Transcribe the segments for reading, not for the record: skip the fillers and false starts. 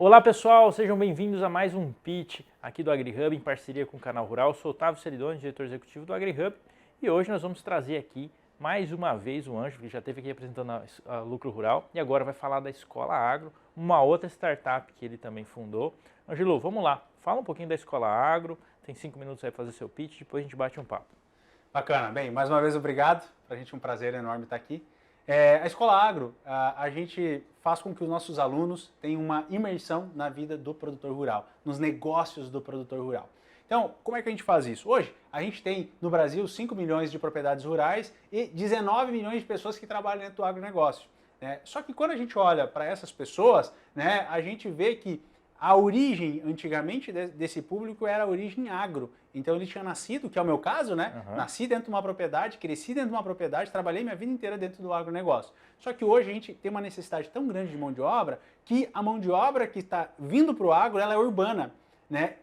Olá pessoal, sejam bem-vindos a mais um pitch aqui do AgriHub em parceria com o Canal Rural. Eu sou Otávio Ceridoni, diretor executivo do AgriHub, e hoje nós vamos trazer aqui mais uma vez o Ângelo, que já esteve aqui apresentando a Lucro Rural e agora vai falar da Escola Agro, uma outra startup que ele também fundou. Ângelo, vamos lá, fala um pouquinho da Escola Agro, tem 5 minutos aí para fazer seu pitch, depois a gente bate um papo. Bacana, bem, mais uma vez obrigado, para a gente é um prazer enorme estar aqui. A Escola Agro, a gente faz com que os nossos alunos tenham uma imersão na vida do produtor rural, nos negócios do produtor rural. Então, como é que a gente faz isso? Hoje, a gente tem no Brasil 5 milhões de propriedades rurais e 19 milhões de pessoas que trabalham dentro do agronegócio. Só que quando a gente olha para essas pessoas, a gente vê que a origem, antigamente, desse público era a origem agro. Então ele tinha nascido, que é o meu caso, Nasci dentro de uma propriedade, cresci dentro de uma propriedade, trabalhei minha vida inteira dentro do agronegócio. Só que hoje a gente tem uma necessidade tão grande de mão de obra que a mão de obra que está vindo para o agro, ela é urbana,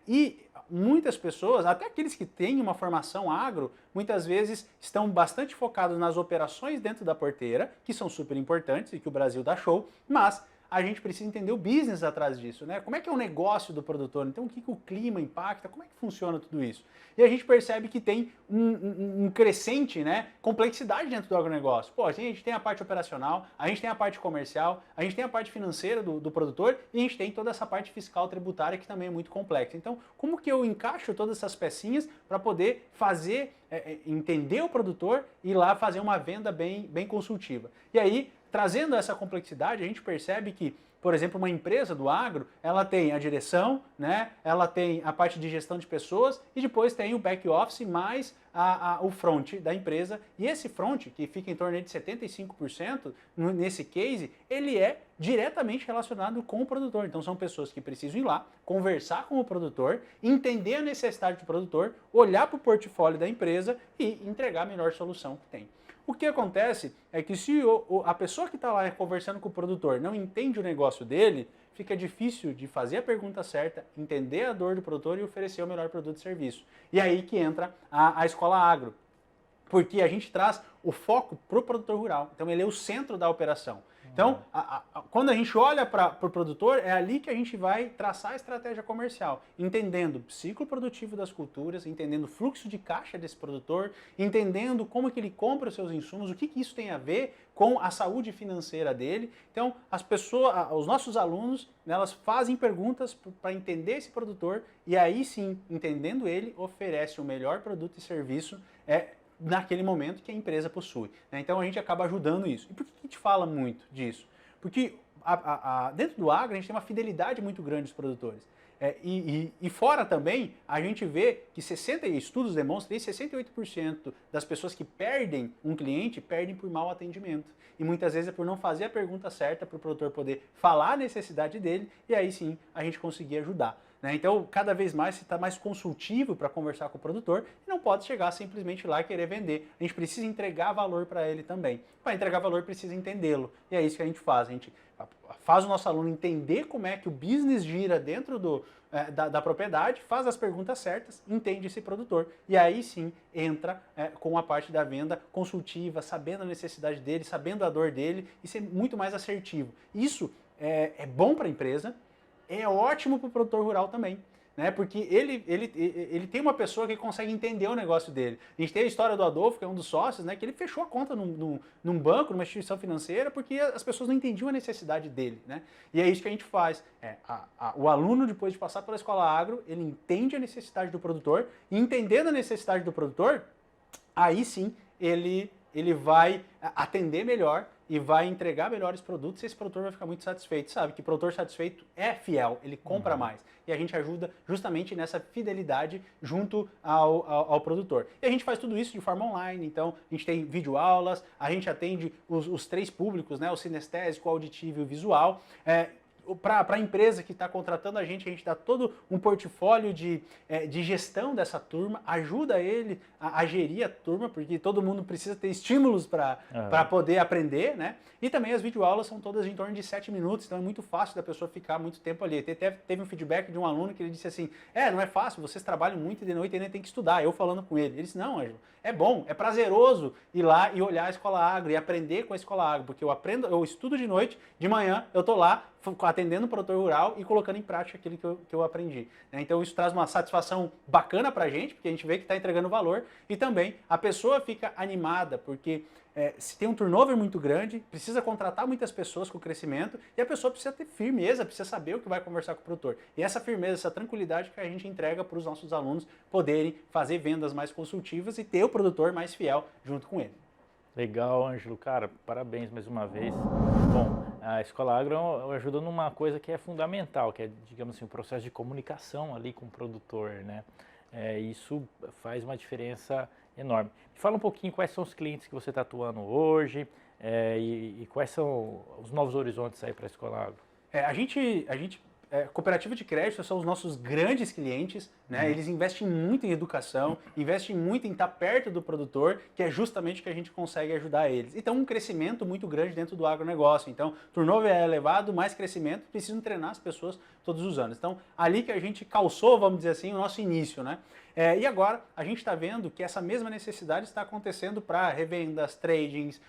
E muitas pessoas, até aqueles que têm uma formação agro, muitas vezes estão bastante focados nas operações dentro da porteira, que são super importantes e que o Brasil dá show, mas a gente precisa entender o business atrás disso, Como é que é o negócio do produtor? Então, o que o clima impacta? Como é que funciona tudo isso? E a gente percebe que tem um crescente, complexidade dentro do agronegócio. Pô, a gente tem a parte operacional, a gente tem a parte comercial, a gente tem a parte financeira do produtor e a gente tem toda essa parte fiscal tributária que também é muito complexa. Então, como que eu encaixo todas essas pecinhas para poder fazer, entender o produtor e ir lá fazer uma venda bem consultiva? E aí, trazendo essa complexidade, a gente percebe que, por exemplo, uma empresa do agro, ela tem a direção, ela tem a parte de gestão de pessoas e depois tem o back office mais o front da empresa. E esse front, que fica em torno de 75% nesse case, ele é diretamente relacionado com o produtor. Então são pessoas que precisam ir lá, conversar com o produtor, entender a necessidade do produtor, olhar para o portfólio da empresa e entregar a melhor solução que tem. O que acontece é que se a pessoa que está lá conversando com o produtor não entende o negócio dele, fica difícil de fazer a pergunta certa, entender a dor do produtor e oferecer o melhor produto e serviço. E aí que entra a Escola Agro, porque a gente traz o foco para o produtor rural. Então ele é o centro da operação. Então, quando a gente olha para o produtor, é ali que a gente vai traçar a estratégia comercial, entendendo o ciclo produtivo das culturas, entendendo o fluxo de caixa desse produtor, entendendo como que ele compra os seus insumos, o que isso tem a ver com a saúde financeira dele. Então, os nossos alunos, elas fazem perguntas para entender esse produtor e aí sim, entendendo ele, oferece o melhor produto e serviço naquele momento que a empresa possui. Então a gente acaba ajudando isso. E por que a gente fala muito disso? Porque dentro do agro a gente tem uma fidelidade muito grande dos produtores. E fora também, a gente vê que estudos demonstram que 68% das pessoas que perdem um cliente, perdem por mau atendimento. E muitas vezes é por não fazer a pergunta certa para o produtor poder falar a necessidade dele e aí sim a gente conseguir ajudar. Então, cada vez mais você está mais consultivo para conversar com o produtor e não pode chegar simplesmente lá e querer vender. A gente precisa entregar valor para ele também. Para entregar valor, precisa entendê-lo. E é isso que a gente faz. A gente faz o nosso aluno entender como é que o business gira dentro da propriedade, faz as perguntas certas, entende esse produtor. E aí sim entra com a parte da venda consultiva, sabendo a necessidade dele, sabendo a dor dele e ser muito mais assertivo. Isso é bom para a empresa. É ótimo para o produtor rural também, porque ele tem uma pessoa que consegue entender o negócio dele. A gente tem a história do Adolfo, que é um dos sócios, que ele fechou a conta num banco, numa instituição financeira, porque as pessoas não entendiam a necessidade dele. E é isso que a gente faz. O aluno, depois de passar pela Escola Agro, ele entende a necessidade do produtor, e entendendo a necessidade do produtor, aí sim ele vai atender melhor e vai entregar melhores produtos e esse produtor vai ficar muito satisfeito. Sabe que produtor satisfeito é fiel, ele compra mais. E a gente ajuda justamente nessa fidelidade junto ao produtor. E a gente faz tudo isso de forma online, então a gente tem videoaulas, a gente atende os 3 públicos, o sinestésico, o auditivo e o visual. Para a empresa que está contratando a gente dá todo um portfólio de gestão dessa turma, ajuda ele a gerir a turma, porque todo mundo precisa ter estímulos para poder aprender, E também as videoaulas são todas em torno de 7 minutos, então é muito fácil da pessoa ficar muito tempo ali. Teve um feedback de um aluno que ele disse assim, não é fácil, vocês trabalham muito de noite e ainda tem que estudar, eu falando com ele. Ele disse, não, Ângelo, é bom, é prazeroso ir lá e olhar a Escola Agro e aprender com a Escola Agro, porque eu estudo de noite, de manhã eu tô lá atendendo o produtor rural e colocando em prática aquilo que eu aprendi. Né? Então isso traz uma satisfação bacana para a gente, porque a gente vê que está entregando valor, e também a pessoa fica animada, porque se tem um turnover muito grande, precisa contratar muitas pessoas com o crescimento, e a pessoa precisa ter firmeza, precisa saber o que vai conversar com o produtor. E essa firmeza, essa tranquilidade que a gente entrega para os nossos alunos poderem fazer vendas mais consultivas e ter o produtor mais fiel junto com ele. Legal, Ângelo. Cara, parabéns mais uma vez. Bom, a Escola Agro ajuda numa coisa que é fundamental, que é, digamos assim, o processo de comunicação ali com o produtor, né? Isso faz uma diferença enorme. Me fala um pouquinho quais são os clientes que você está atuando hoje e quais são os novos horizontes aí para a Escola Agro. Cooperativa de crédito são os nossos grandes clientes, né? Eles investem muito em educação, investem muito em estar perto do produtor, que é justamente o que a gente consegue ajudar eles. Então, um crescimento muito grande dentro do agronegócio. Então, turnover é elevado, mais crescimento, precisam treinar as pessoas todos os anos. Então, ali que a gente calçou, vamos dizer assim, o nosso início, né? E agora a gente está vendo que essa mesma necessidade está acontecendo para revendas, tradings,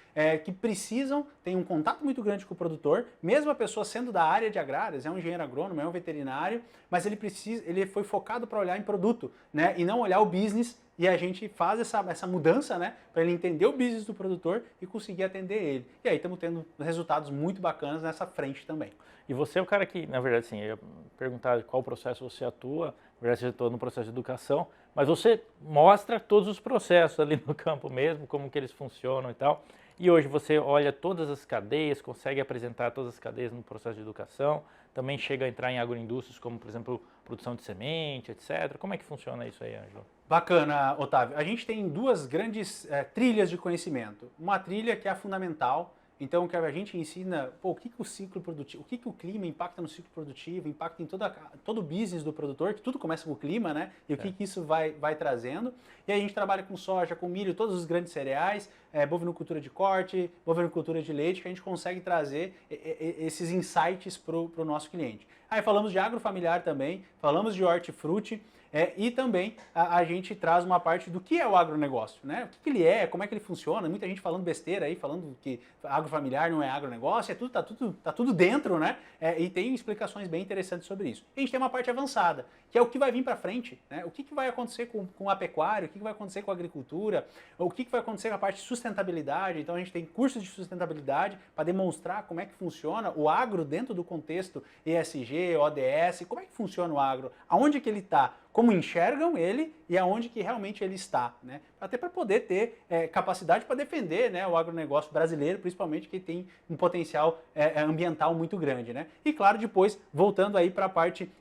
que precisam ter um contato muito grande com o produtor, mesmo a pessoa sendo da área de agrárias, é um engenheiro agrônomo, é um veterinário, mas ele foi focado para olhar em produto, né, e não olhar o business, e a gente faz essa mudança, né, para ele entender o business do produtor e conseguir atender ele. E aí estamos tendo resultados muito bacanas nessa frente também. E você é o cara que, na verdade, assim, eu ia perguntar qual processo você atua, na verdade você atua no processo de educação, mas você mostra todos os processos ali no campo mesmo, como que eles funcionam e tal. E hoje você olha todas as cadeias, consegue apresentar todas as cadeias no processo de educação, também chega a entrar em agroindústrias como, por exemplo, produção de semente, etc. Como é que funciona isso aí, Ângelo? Bacana, Otávio. A gente tem duas grandes trilhas de conhecimento. Uma trilha que é a fundamental, então que a gente ensina o que o ciclo produtivo, o que o clima impacta no ciclo produtivo, impacta em todo o business do produtor, que tudo começa com o clima, né? E o que isso vai trazendo. E aí a gente trabalha com soja, com milho, todos os grandes cereais, bovinocultura de corte, bovinocultura de leite, que a gente consegue trazer esses insights para o nosso cliente. Aí falamos de agrofamiliar também, falamos de hortifruti, e também a gente traz uma parte do que é o agronegócio, né? O que ele é, como é que ele funciona, muita gente falando besteira aí, falando que agrofamiliar não é agronegócio, tá tudo dentro, né? E tem explicações bem interessantes sobre isso. E a gente tem uma parte avançada, que é o que vai vir para frente, né? O que vai acontecer com a pecuária, o que vai acontecer com a agricultura, o que vai acontecer com a parte de sustentabilidade. Então a gente tem cursos de sustentabilidade para demonstrar como é que funciona o agro dentro do contexto ESG, ODS, como é que funciona o agro, aonde que ele está, como enxergam ele e aonde que realmente ele está, né? Até para poder ter capacidade para defender, né, o agronegócio brasileiro, principalmente que tem um potencial ambiental muito grande, né? E claro, depois voltando aí para a parte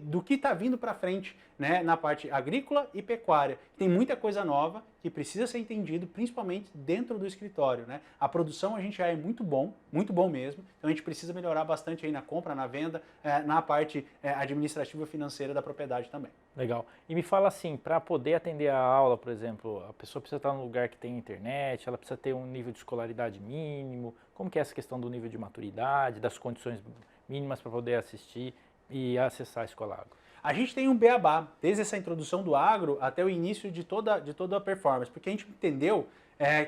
do que está vindo para frente, né, na parte agrícola e pecuária. Tem muita coisa nova que precisa ser entendido, principalmente dentro do escritório, né? A produção a gente já é muito bom mesmo, então a gente precisa melhorar bastante aí na compra, na venda, na parte administrativa e financeira da propriedade também. Legal. E me fala assim, para poder atender a aula, por exemplo, a pessoa precisa estar num lugar que tem internet, ela precisa ter um nível de escolaridade mínimo, como que é essa questão do nível de maturidade, das condições mínimas para poder assistir e acessar a Escola Agro? A gente tem um beabá, desde essa introdução do agro até o início de toda a performance, porque a gente entendeu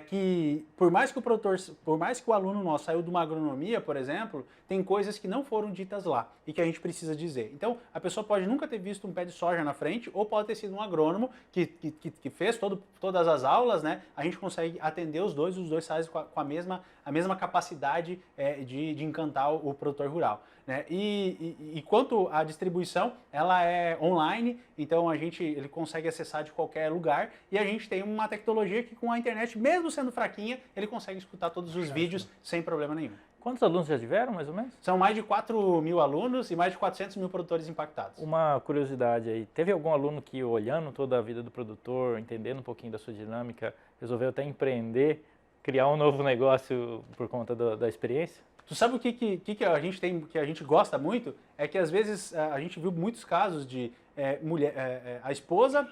que por mais que o aluno nosso saiu de uma agronomia, por exemplo, tem coisas que não foram ditas lá e que a gente precisa dizer. Então, a pessoa pode nunca ter visto um pé de soja na frente ou pode ter sido um agrônomo que fez todas as aulas, né? A gente consegue atender os dois fazem com a mesma capacidade de encantar o produtor rural, né? E quanto à distribuição, ela é online, então ele consegue acessar de qualquer lugar e a gente tem uma tecnologia que com a internet, mesmo sendo fraquinha, ele consegue escutar todos os vídeos sem problema nenhum. Quantos alunos já tiveram, mais ou menos? São mais de 4 mil alunos e mais de 400 mil produtores impactados. Uma curiosidade aí, teve algum aluno que, olhando toda a vida do produtor, entendendo um pouquinho da sua dinâmica, resolveu até empreender, criar um novo negócio por conta da experiência? Tu sabe o que a gente tem, que a gente gosta muito? É que às vezes a gente viu muitos casos de a esposa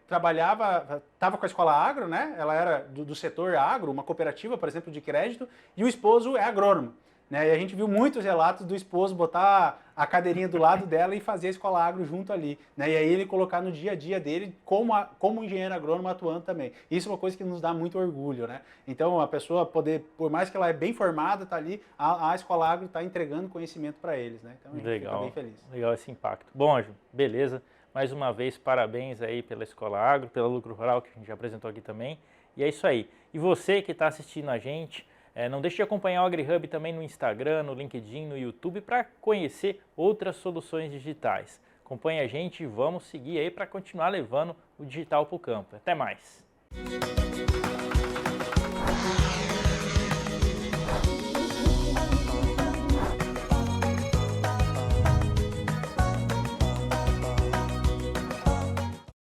estava com a escola agro, né? Ela era do setor agro, uma cooperativa, por exemplo, de crédito, e o esposo é agrônomo. né? E a gente viu muitos relatos do esposo botar a cadeirinha do lado dela e fazer a Escola Agro junto ali, né? E aí ele colocar no dia a dia dele como engenheiro agrônomo atuando também. Isso é uma coisa que nos dá muito orgulho, né? Então a pessoa poder, por mais que ela é bem formada, tá ali, a Escola Agro está entregando conhecimento para eles, né? Então a gente fica bem feliz. Legal esse impacto. Bom, Ângelo, beleza. Mais uma vez, parabéns aí pela Escola Agro, pela Lucro Rural, que a gente já apresentou aqui também. E é isso aí. E você que está assistindo a gente, não deixe de acompanhar o AgriHub também no Instagram, no LinkedIn, no YouTube, para conhecer outras soluções digitais. Acompanhe a gente e vamos seguir aí para continuar levando o digital para o campo. Até mais!